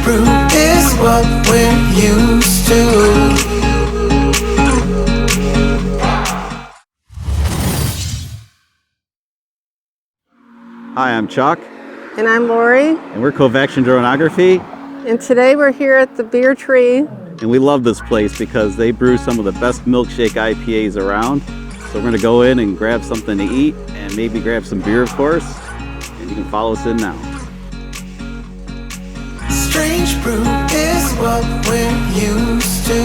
brew is what we're used to. Hi, I'm Chuck. And I'm Lori. And we're Kovaction Dronography. And today we're here at the Beer Tree. And we love this place because they brew some of the best milkshake IPAs around. So we're going to go in and grab something to eat and maybe grab some beer, of course. And you can follow us in now. Strange brew is what we're used to.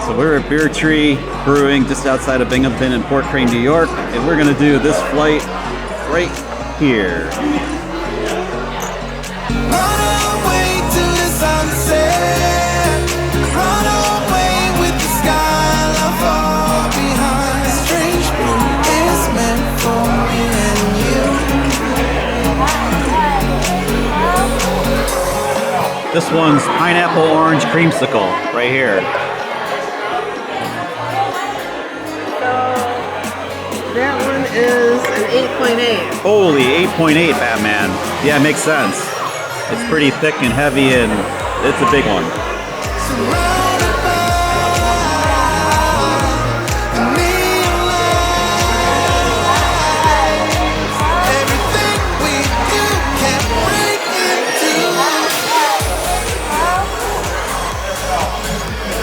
So we're at Beer Tree Brewing just outside of Binghamton in Port Crane, New York. And we're going to do this flight right here. Run away to the sunset. Run away with the sky far behind. Strange brew is meant for me and you. This one's pineapple orange creamsicle right here. That one is an 8.8. Holy, 8.8, Batman. Yeah, it makes sense. It's pretty thick and heavy, and it's a big one. Surrounded by the neon lights. Everything we do can break into.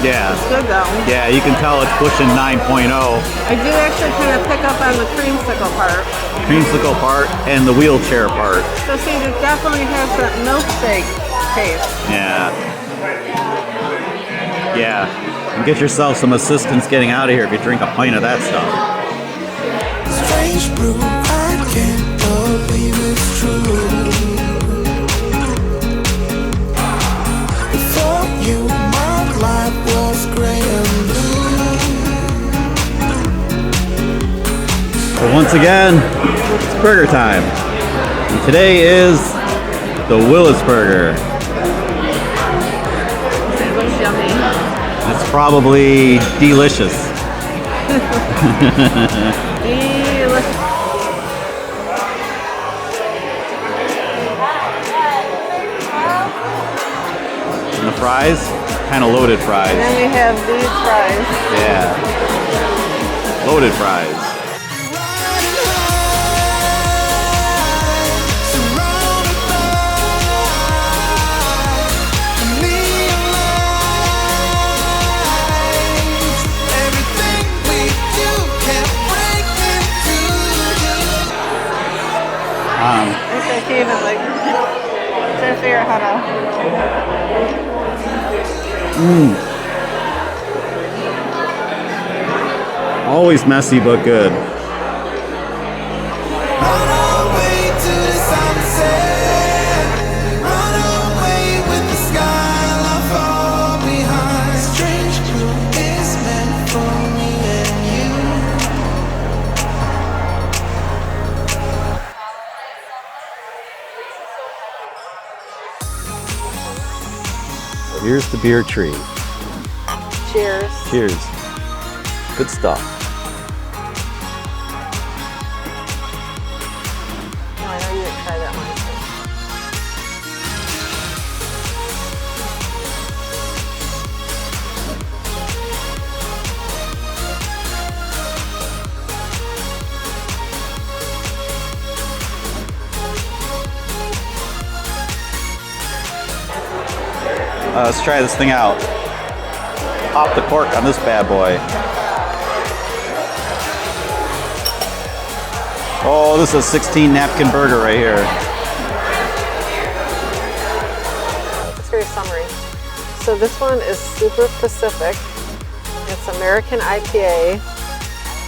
Yeah. It's good though. Yeah, you can tell it's pushing 9.0. I do actually kind of pick up on the creamsicle part. Creamsicle part and the wheelchair part. So see, it definitely has that milkshake taste. Yeah. Yeah. And get yourself some assistance getting out of here if you drink a pint of that stuff. Strange brew, I can't believe it's true. Before you, my life was gray and blue. So once again, it's burger time. And today is the Willis Burger. It looks yummy. It's probably delicious. Delicious. And the fries, kind of loaded fries. And then we have these fries. Yeah. Loaded fries. I can't even like try to figure out how to. Always messy but good. Here's the Beer Tree. Cheers. Cheers. Good stuff. Oh, I know you didn't try that one. Let's try this thing out. Pop the cork on this bad boy. Oh, this is a 16 napkin burger right here. It's very summery. So this one is Super Pacific. It's American IPA.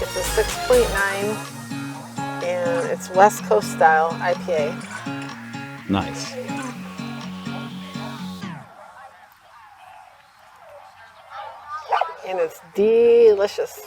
It's a 6.9 and it's West Coast style IPA. Nice. And it's delicious.